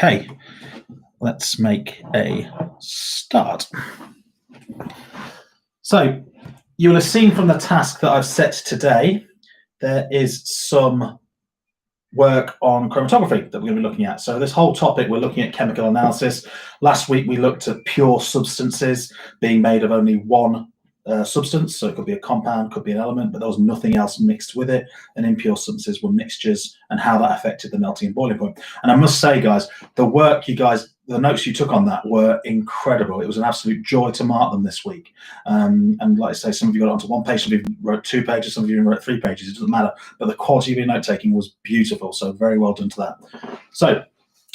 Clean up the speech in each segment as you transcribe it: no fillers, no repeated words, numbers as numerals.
Okay, let's make a start. So you'll have seen from the task that I've set today, there is some work on chromatography that we're going to be looking at. So this whole topic, we're looking at chemical analysis. Last week, we looked at pure substances being made of only one substance. So it could be a compound, could be an element, but there was nothing else mixed with it. And impure substances were mixtures and how that affected the melting and boiling point. And I must say, guys, the work you guys, the notes you took on that were incredible. It was an absolute joy to mark them this week. And like I say, some of you got onto one page, some of you wrote 2 pages, some of you wrote 3 pages. It doesn't matter. But the quality of your note taking was beautiful. So very well done to that. So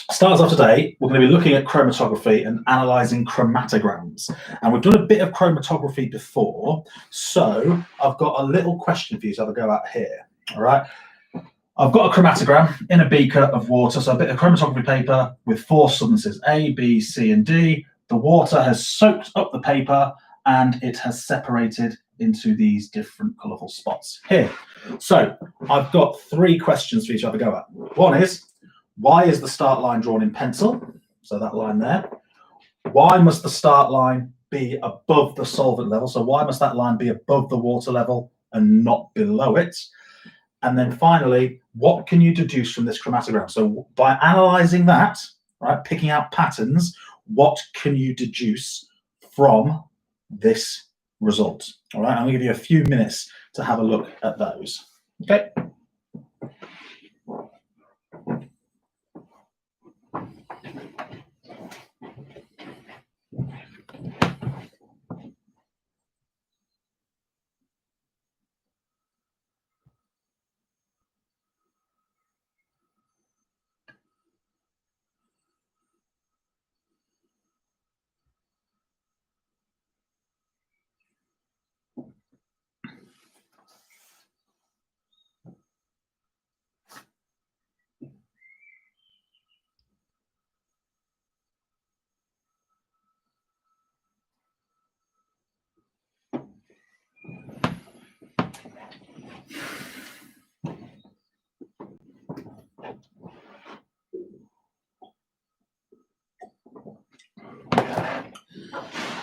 starts off today, we're going to be looking at chromatography and analysing chromatograms. And we've done a bit of chromatography before, so I've got a little question for you to have a go at here, all right? I've got a chromatogram in a beaker of water, so a bit of chromatography paper with 4 substances, A, B, C, and D. The water has soaked up the paper and it has separated into these different colourful spots here. So I've got 3 questions for you to have a go at. One is, why is the start line drawn in pencil? So that line there. Why must the start line be above the solvent level? So why must that line be above the water level and not below it? And then finally, what can you deduce from this chromatogram? So by analysing that, right, picking out patterns, what can you deduce from this result? All right, I'm going to give you a few minutes to have a look at those. Okay.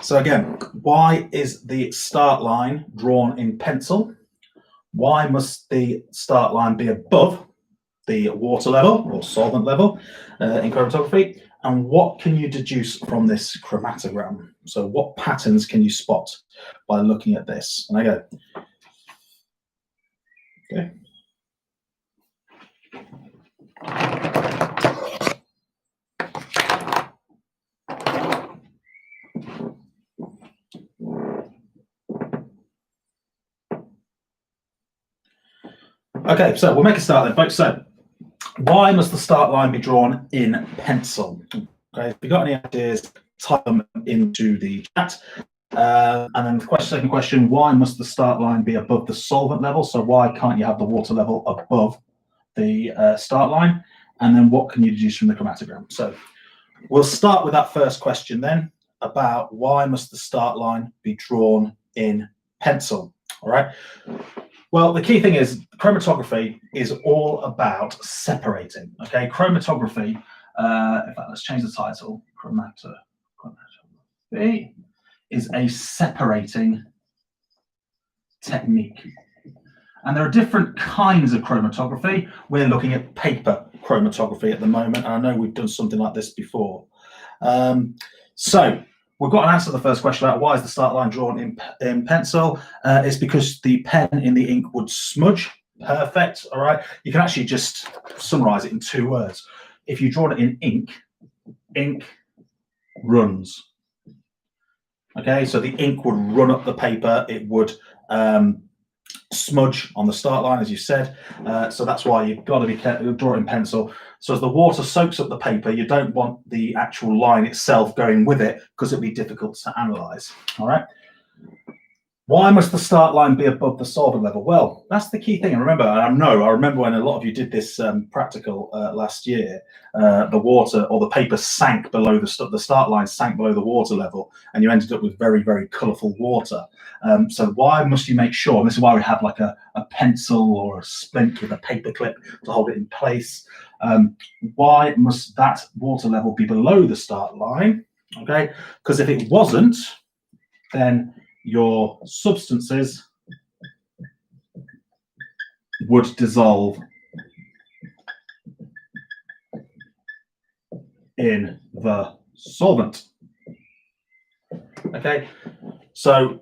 So again, why is the start line drawn in pencil? Why must the start line be above the water level or solvent level in chromatography? And what can you deduce from this chromatogram? So what patterns can you spot by looking at this? And I go, okay. Okay, so we'll make a start then, folks. So why must the start line be drawn in pencil? Okay, if you've got any ideas, type them into the chat. And then the second question, why must the start line be above the solvent level? So why can't you have the water level above the start line? And then what can you deduce from the chromatogram? So we'll start with that first question then, about why must the start line be drawn in pencil, all right? Well, the key thing is chromatography is all about separating, okay? Chromatography, in fact, let's change the title. Chromatography is a separating technique. And there are different kinds of chromatography. We're looking at paper chromatography at the moment, and I know we've done something like this before. So we've got an answer to the first question about why is the start line drawn in pencil. It's because the pen in the ink would smudge. Perfect, all right? You can actually just summarize it in 2 words. If you draw it in ink, ink runs. Okay, so the ink would run up the paper. It would smudge on the start line, as you said. So that's why you've got to be careful, draw it in pencil. So as the water soaks up the paper, you don't want the actual line itself going with it because it'd be difficult to analyze. All right. Why must the start line be above the solvent level? Well, that's the key thing. And remember, I remember when a lot of you did this practical last year, the water or the paper sank below the start line sank below the water level, and you ended up with very, very colourful water. So why must you make sure, and this is why we have like a pencil or a splint with a paper clip to hold it in place. Why must that water level be below the start line? Okay, because if it wasn't, then your substances would dissolve in the solvent. Okay, so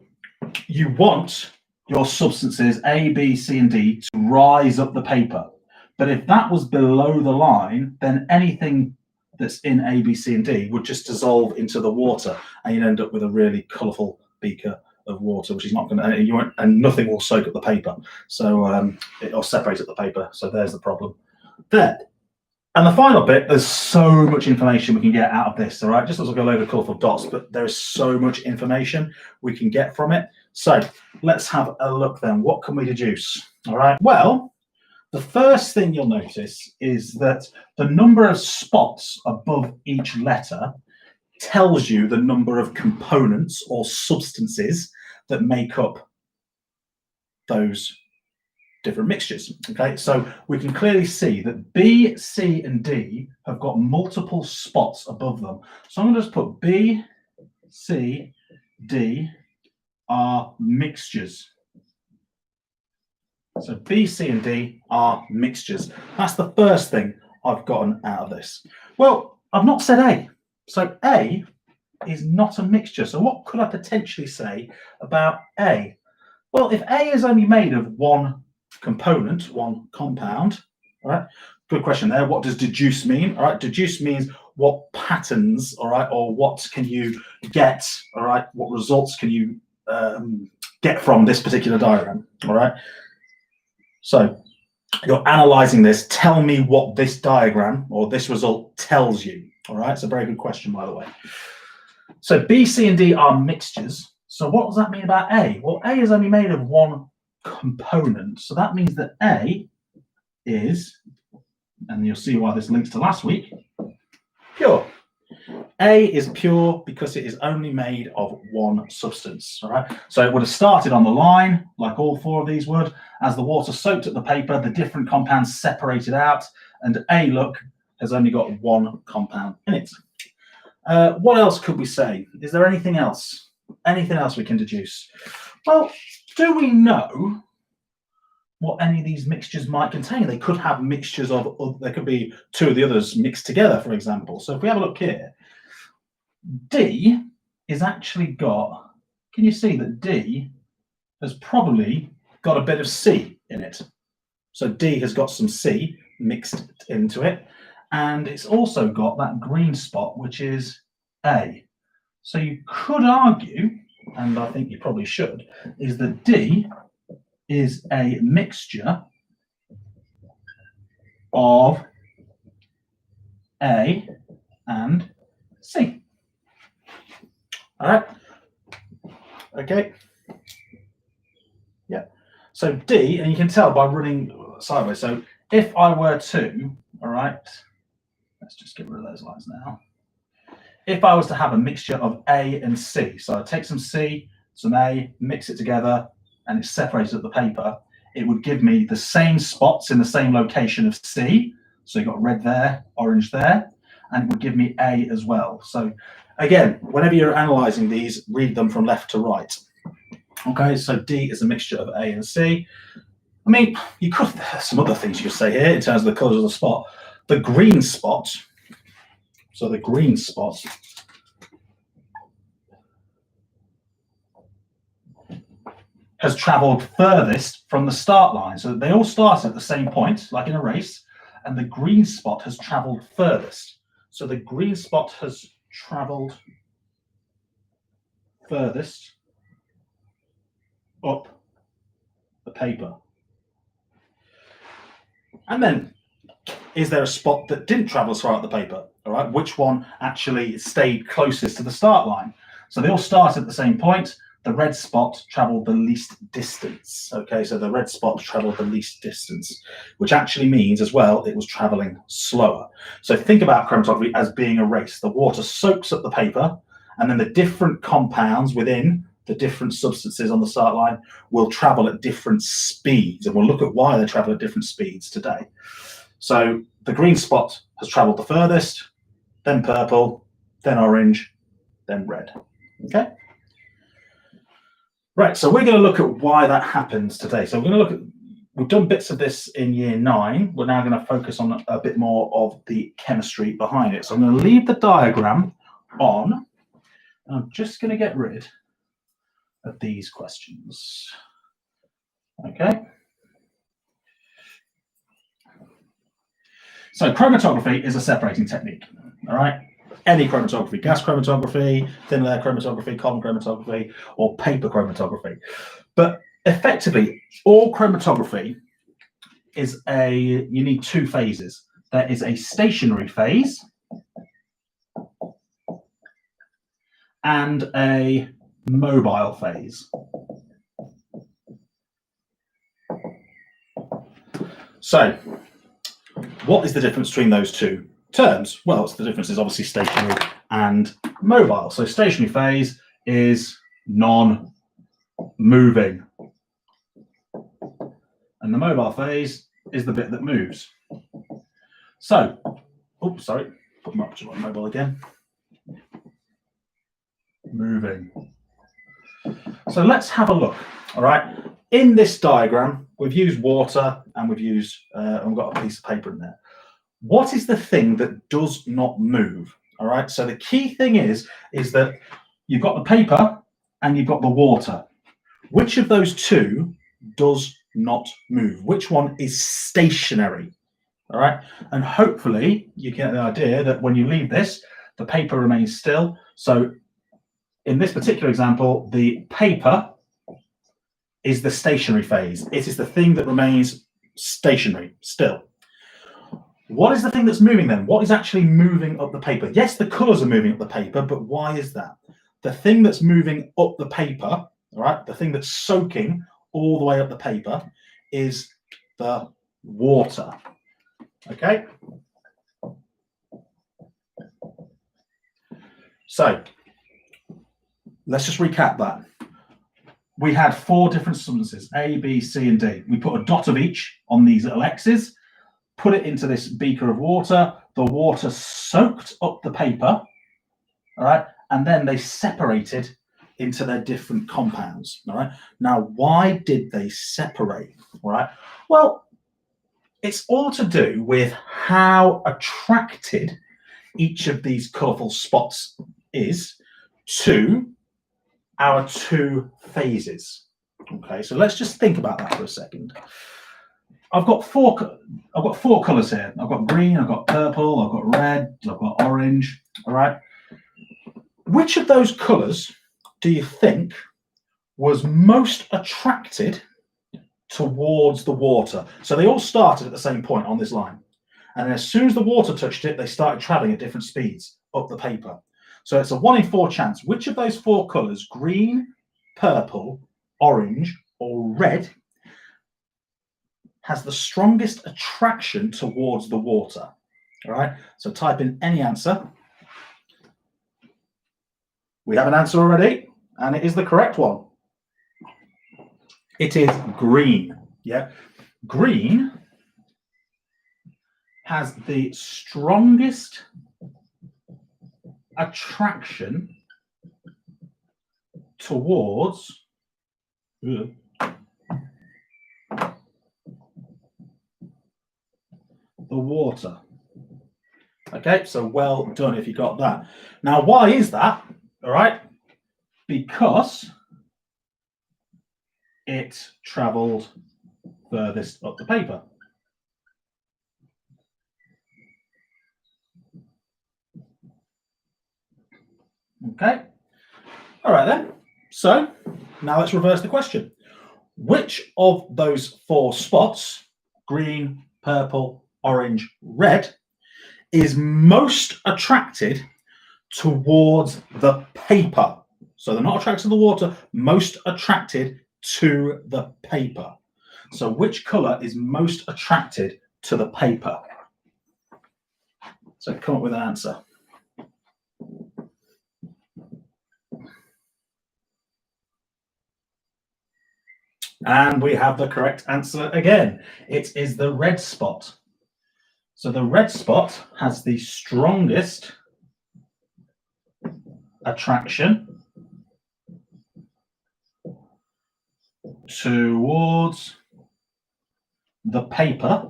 you want your substances A, B, C, and D to rise up the paper. But if that was below the line, then anything that's in A, B, C, and D would just dissolve into the water, and you'd end up with a really colourful beaker of water, which is not going to, and nothing will soak up the paper. So it'll separate up the paper. So there's the problem there. And the final bit, there's so much information we can get out of this, all right? Just looks like a load of colourful dots, but there's so much information we can get from it. So let's have a look then. What can we deduce? All right, well, the first thing you'll notice is that the number of spots above each letter tells you the number of components or substances that make up those different mixtures. Okay, so we can clearly see that B, C, and D have got multiple spots above them. So I'm going to just put B, C, D are mixtures. So B, C, and D are mixtures. That's the first thing I've gotten out of this. Well, I've not said A. So A is not a mixture. So what could I potentially say about A? Well, if A is only made of one component, one compound, all right, good question there. What does deduce mean? All right, deduce means what patterns, all right, or what can you get, all right, what results can you get from this particular diagram, all right? So you're analyzing this. Tell me what this diagram or this result tells you, all right? It's a very good question, by the way. So B, C, and D are mixtures. So what does that mean about A? Well, A is only made of one component. So that means that A is, and you'll see why this links to last week, pure. A is pure because it is only made of one substance, all right? So it would have started on the line, like all four of these would. As the water soaked up the paper, the different compounds separated out, and A, look, has only got one compound in it. What else could we say? Is there anything else? Anything else we can deduce? Well, do we know what any of these mixtures might contain? They could have mixtures of, there could be two of the others mixed together, for example. So if we have a look here, D is actually got, can you see that D has probably got a bit of C in it? So D has got some C mixed into it, and it's also got that green spot, which is A. So you could argue, and I think you probably should, is that D is a mixture of A and C. All right. Okay. Yeah. So D, and you can tell by running sideways. So if I were to, all right, let's just get rid of those lines now. If I was to have a mixture of A and C, so I take some C, some A, mix it together, and it's separated at the paper, it would give me the same spots in the same location of C. So you've got red there, orange there, and it would give me A as well. So again, whenever you're analyzing these, read them from left to right. Okay, so D is a mixture of A and C. I mean, you could, there's some other things you could say here in terms of the colors of the spot. The green spot, so the green spot has traveled furthest from the start line. So they all start at the same point, like in a race, and the green spot has traveled furthest. So the green spot has traveled furthest up the paper. And then, is there a spot that didn't travel as far up the paper? All right, which one actually stayed closest to the start line? So they all start at the same point. the red spot traveled the least distance. Okay, so the red spot traveled the least distance, which actually means as well it was traveling slower. So think about chromatography as being a race. The water soaks up the paper, and then the different compounds within the different substances on the start line will travel at different speeds, and we'll look at why they travel at different speeds today. So the green spot has traveled the furthest, then purple, then orange, then red. Okay. Right, so we're going to look at why that happens today. So we're going to look at, we've done bits of this in year 9. We're now going to focus on a bit more of the chemistry behind it. So I'm going to leave the diagram on, and I'm just going to get rid of these questions. Okay. So chromatography is a separating technique, all right? Any chromatography, gas chromatography, thin layer chromatography, column chromatography, or paper chromatography. But effectively, all chromatography is you need 2 phases. There is a stationary phase and a mobile phase. So, what is the difference between those 2 terms? Well, the difference is obviously stationary and mobile. So stationary phase is non-moving, and the mobile phase is the bit that moves. So, oops, sorry, put my mobile again. Moving. So let's have a look. All right. In this diagram, we've used water and we've got a piece of paper in there. What is the thing that does not move? All right, so the key thing is that you've got the paper and you've got the water. Which of those 2 does not move? Which one is stationary? All right, and hopefully you get the idea that when you leave this, the paper remains still. So in this particular example, the paper is the stationary phase. It is the thing that remains stationary, still. What is the thing that's moving then? What is actually moving up the paper? Yes, the colours are moving up the paper, but why is that? The thing that's moving up the paper, all right, the thing that's soaking all the way up the paper is the water. Okay? So, let's just recap that. We had 4 different substances, A, B, C, and D. We put a dot of each on these little X's, put it into this beaker of water. The water soaked up the paper, all right, and then they separated into their different compounds, all right. Now, why did they separate, all right? Well, it's all to do with how attracted each of these colourful spots is to our 2 phases. Okay, so let's just think about that for a second. I've got 4 colours here. I've got green, I've got purple, I've got red, I've got orange. All right. Which of those colours do you think was most attracted towards the water? So they all started at the same point on this line. And as soon as the water touched it, they started travelling at different speeds up the paper. So it's a 1 in 4 chance. Which of those 4 colours, green, purple, orange, or red, has the strongest attraction towards the water? All right, so type in any answer. We have an answer already, and it is the correct one. It is green. Yeah, green has the strongest attraction towards the water. Okay, so well done if you got that. Now, why is that? All right, because it travelled furthest up the paper. Okay, all right then. So now let's reverse the question. Which of those 4 spots, green, purple, orange, red, is most attracted towards the paper? So they're not attracted to the water, most attracted to the paper. So which colour is most attracted to the paper? So come up with an answer. And we have the correct answer again. It is the red spot. So the red spot has the strongest attraction towards the paper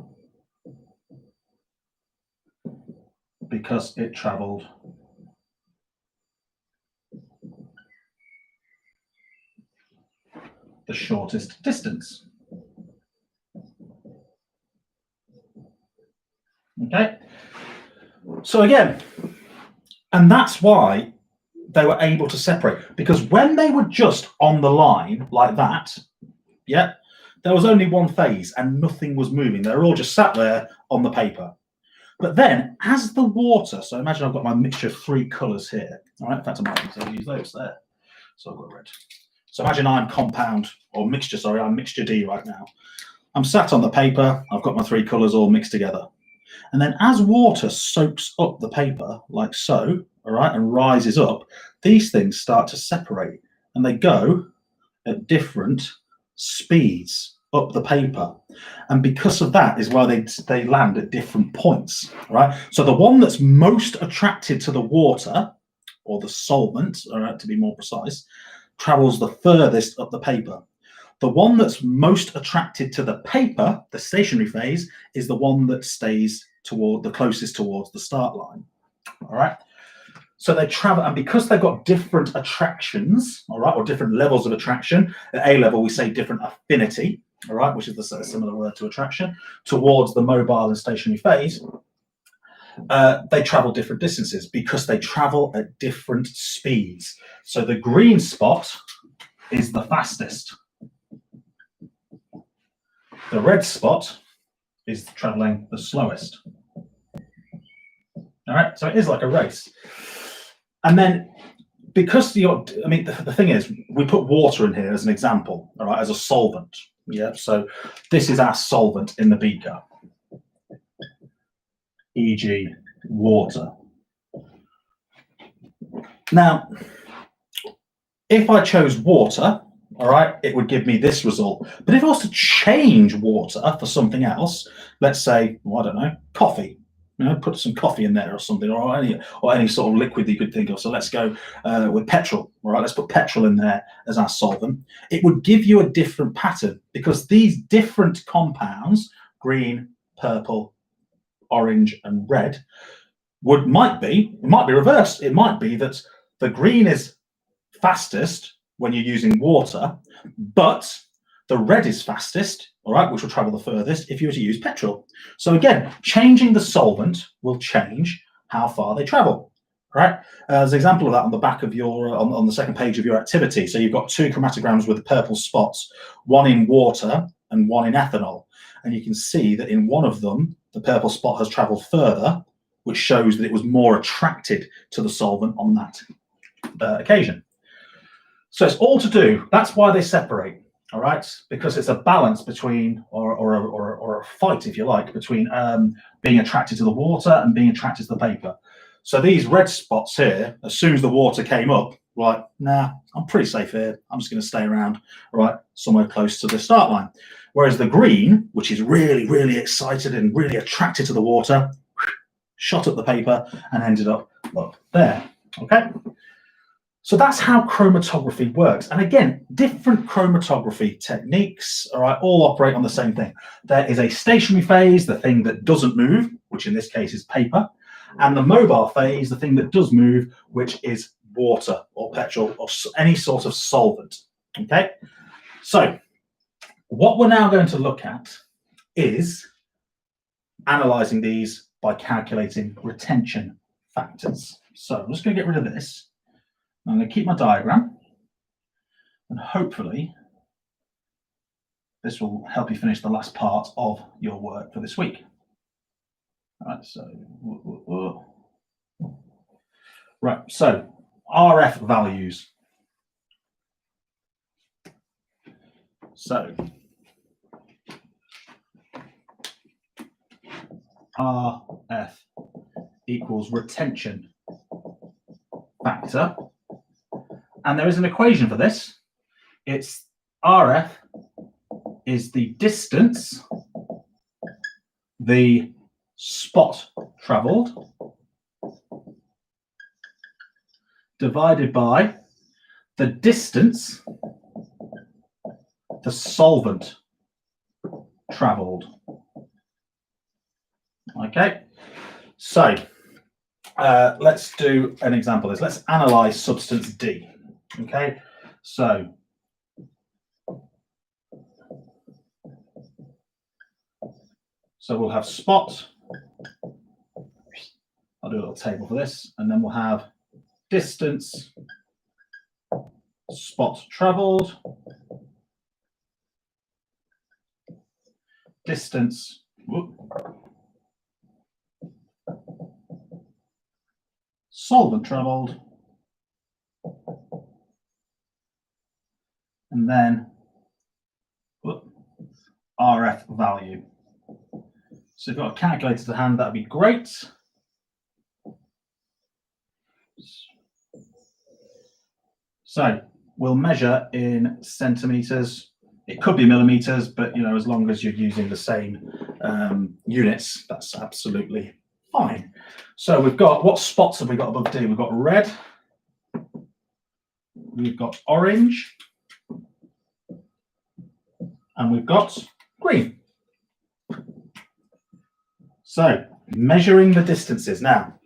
because it travelled the shortest distance. Okay, so again, and that's why they were able to separate, because when they were just on the line like that, yeah, there was only one phase and nothing was moving. They were all just sat there on the paper. But then as the water, so imagine I've got my mixture of three colours here. All right, in fact, I might use those there. So I've got red. So imagine I'm compound or mixture, sorry, I'm mixture D right now. I'm sat on the paper, I've got my three colours all mixed together. And then as water soaks up the paper, like so, all right, and rises up, these things start to separate and they go at different speeds up the paper. And because of that is why they land at different points, right? So the one that's most attracted to the water, or the solvent, all right, to be more precise, travels the furthest up the paper. The one that's most attracted to the paper, the stationary phase, is the one that stays toward the closest towards the start line. All right. So they travel, and because they've got different attractions, all right, or different levels of attraction. At A level, we say different affinity, all right, which is a similar word to attraction, towards the mobile and stationary phase. They travel different distances because they travel at different speeds. So the green spot is the fastest. The red spot is traveling the slowest. All right, so it is like a race. And then because the thing is, we put water in here as an example, all right, as a solvent. Yeah, so this is our solvent in the beaker, e.g. water. Now, if I chose water, all right, it would give me this result. But if I was to change water for something else, let's say, well, I don't know, coffee, you know, put some coffee in there or something, or any sort of liquid that you could think of. So let's go with petrol. All right, let's put petrol in there as our solvent. It would give you a different pattern because these different compounds, green, purple, orange, and red, might be reversed. It might be that the green is fastest when you're using water, but the red is fastest, all right, which will travel the furthest if you were to use petrol. So again, changing the solvent will change how far they travel, right? As an example of that on the back of your, on the second page of your activity. So you've got two chromatograms with purple spots, one in water and one in ethanol. And you can see that in one of them, the purple spot has traveled further, which shows that it was more attracted to the solvent on that occasion. So it's all to do, that's why they separate, all right? Because it's a balance between, or a fight, if you like, between being attracted to the water and being attracted to the paper. So these red spots here, as soon as the water came up, like, nah, I'm pretty safe here. I'm just going to stay around, right, somewhere close to the start line. Whereas the green, which is really, really excited and really attracted to the water, shot up the paper and ended up there, okay? So that's how chromatography works. And again, different chromatography techniques, all right, all operate on the same thing. There is a stationary phase, the thing that doesn't move, which in this case is paper, and the mobile phase, the thing that does move, which is water or petrol or any sort of solvent, okay? So what we're now going to look at is analysing these by calculating retention factors. So I'm just going to get rid of this. I'm going to keep my diagram, and hopefully this will help you finish the last part of your work for this week. All right, so right, so RF values. So RF equals retention factor. And there is an equation for this. It's RF is the distance the spot travelled divided by the distance the solvent travelled. Okay, so let's do an example of this. Let's analyse substance D. Okay, so we'll have spot. I'll do a little table for this, and then we'll have distance spot travelled, distance solvent travelled, and then RF value. So if you've got a calculator to hand, that'd be great. So we'll measure in centimeters. It could be millimeters, but you know, as long as you're using the same units, that's absolutely fine. So we've got, what spots have we got above D? We've got red, we've got orange, and we've got green. So measuring the distances. Now,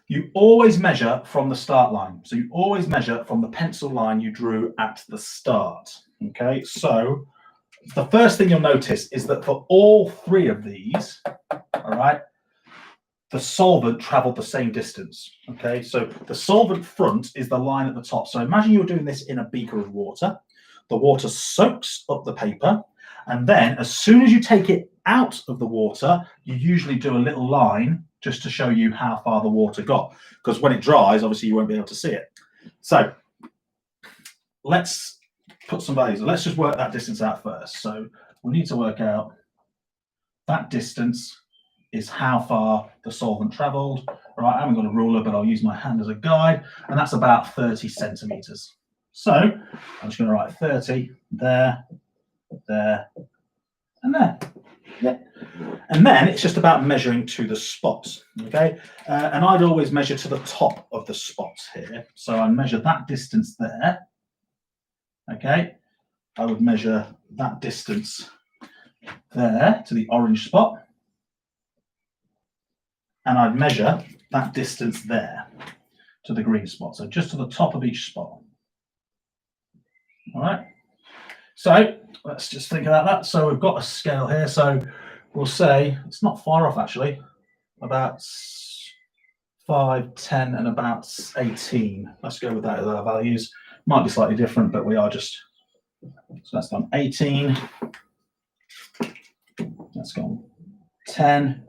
you always measure from the start line. So you always measure from the pencil line you drew at the start. Okay, so the first thing you'll notice is that for all three of these, all right, the solvent traveled the same distance. Okay, so the solvent front is the line at the top. So imagine you're doing this in a beaker of water. The water soaks up the paper, and then as soon as you take it out of the water, you usually do a little line just to show you how far the water got, because when it dries, obviously you won't be able to see it. So let's put some values. Let's just work that distance out first. So we need to work out that distance is how far the solvent traveled. All right, I haven't got a ruler, but I'll use my hand as a guide, and that's about 30 centimeters. So I'm just going to write 30 there, there, and there. Yeah. And then it's just about measuring to the spots. Okay, and I'd always measure to the top of the spots here. So I measure that distance there. Okay, I would measure that distance there to the orange spot, and I'd measure that distance there to the green spot. So just to the top of each spot. All right. So let's just think about that. So we've got a scale here. So we'll say it's not far off actually, about 5, 10, and about 18. Let's go with that as our values. Might be slightly different, but we are just, so that's gone 18. That's gone 10.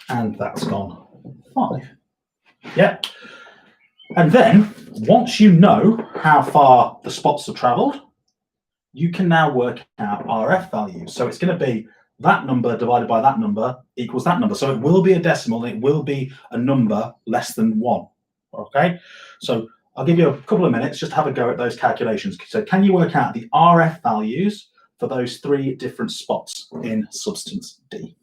And that's gone 5. Yeah. And then once you know how far the spots have traveled, you can now work out RF values. So it's going to be that number divided by that number equals that number. So it will be a decimal, it will be a number less than 1. Okay, so I'll give you a couple of minutes just to have a go at those calculations. So can you work out the RF values for those 3 different spots in substance D?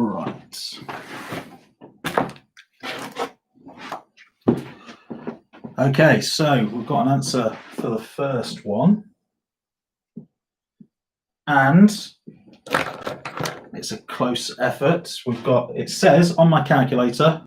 Right. Okay, so we've got an answer for the first one. And it's a close effort. It says on my calculator,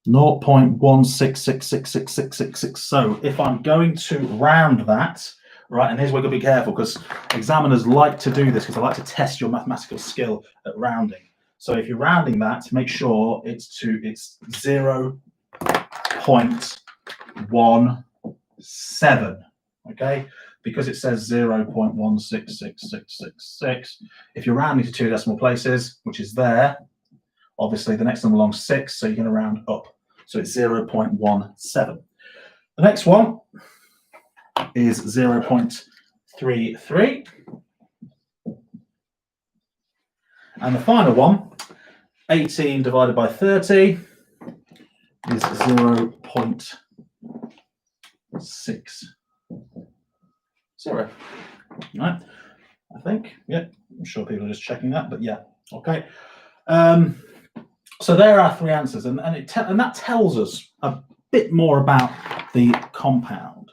0.1666666. So if I'm going to round that, right, and here's where you've got to be careful, because examiners like to do this because they like to test your mathematical skill at rounding. So if you're rounding that, make sure it's 0.17, okay? Because it says 0.166666. If you're rounding to 2 decimal places, which is there, obviously the next number along 6, so you're going to round up. So it's 0.17. The next one is 0.33. And the final one, 18 divided by 30, is 0.60. Right, I think. Yeah, I'm sure people are just checking that, but yeah, okay. So there are 3 answers, and that tells us a bit more about the compound,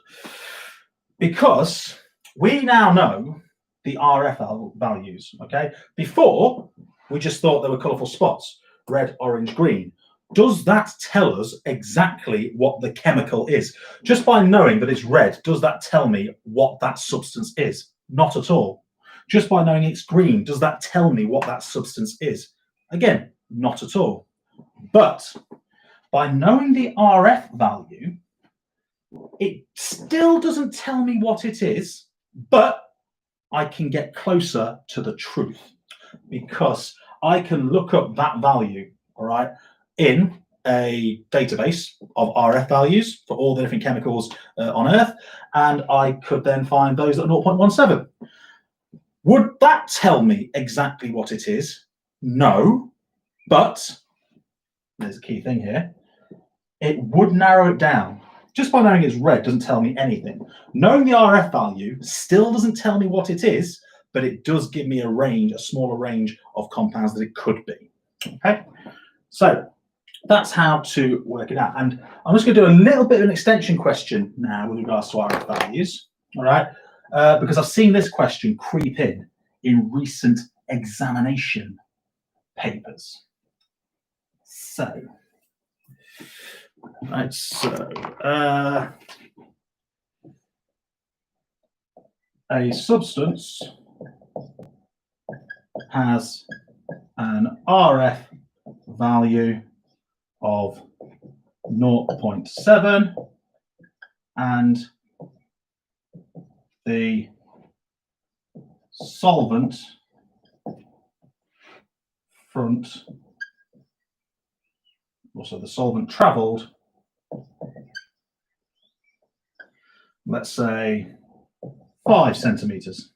because we now know the RF values. Okay, before we just thought there were colourful spots, red, orange, green. Does that tell us exactly what the chemical is? Just by knowing that it's red, does that tell me what that substance is? Not at all. Just by knowing it's green, does that tell me what that substance is? Again, not at all. But by knowing the RF value, it still doesn't tell me what it is, but I can get closer to the truth, because I can look up that value, all right, in a database of RF values for all the different chemicals on Earth, and I could then find those at 0.17. Would that tell me exactly what it is? No, but there's a key thing here. It would narrow it down. Just by knowing it's red doesn't tell me anything. Knowing the RF value still doesn't tell me what it is, but it does give me a range, a smaller range of compounds that it could be. Okay, so that's how to work it out. And I'm just going to do a little bit of an extension question now with regards to RF values, all right? Because I've seen this question creep in recent examination papers. So, right, a substance has an RF value of 0.7 and the solvent front, also the solvent travelled, let's say 5 centimeters.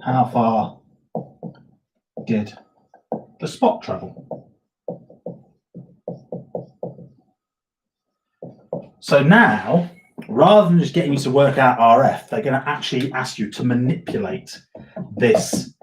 How far did the spot travel? So now, rather than just getting you to work out RF, they're going to actually ask you to manipulate this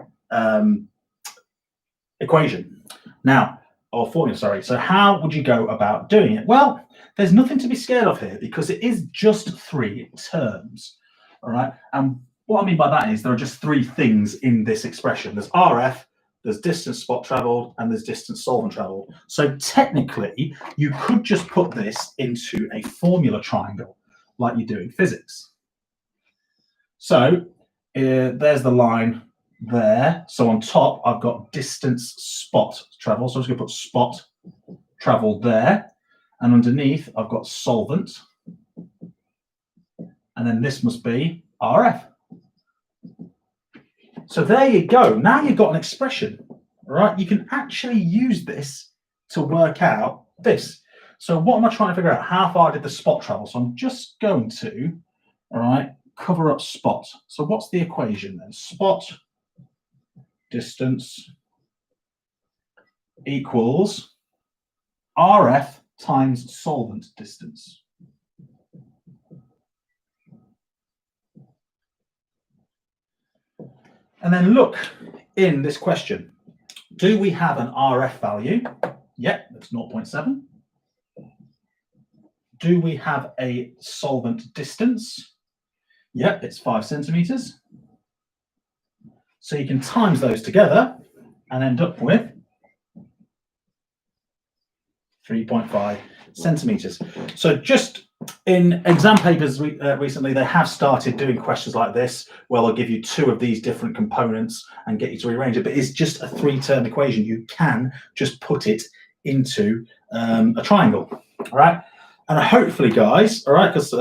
equation. Now, or formula, sorry. So how would you go about doing it? Well, there's nothing to be scared of here because it is just 3 terms. All right. And what I mean by that is there are just 3 things in this expression. There's RF, there's distance spot traveled, and there's distance solvent traveled. So technically, you could just put this into a formula triangle like you do in physics. So there's the line there. So on top, I've got distance spot travel. So I'm just going to put spot traveled there. And underneath, I've got solvent. And then this must be RF. So there you go. Now you've got an expression, right? You can actually use this to work out this. So what am I trying to figure out? How far did the spot travel? So I'm just going to, all right, cover up spot. So what's the equation then? Spot distance equals RF times solvent distance. And then look in this question, do we have an RF value? Yep, that's 0.7. Do we have a solvent distance? Yep, it's 5 centimeters. So you can times those together and end up with 3.5 centimeters. So just in exam papers recently, they have started doing questions like this, where they'll give you 2 of these different components and get you to rearrange it. But it's just a 3-term equation. You can just put it into a triangle, all right? And hopefully, guys, all right, because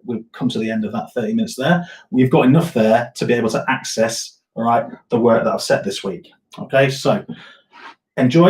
we've come to the end of that 30 minutes there, we've got enough there to be able to access, all right, the work that I've set this week. Okay, so enjoy.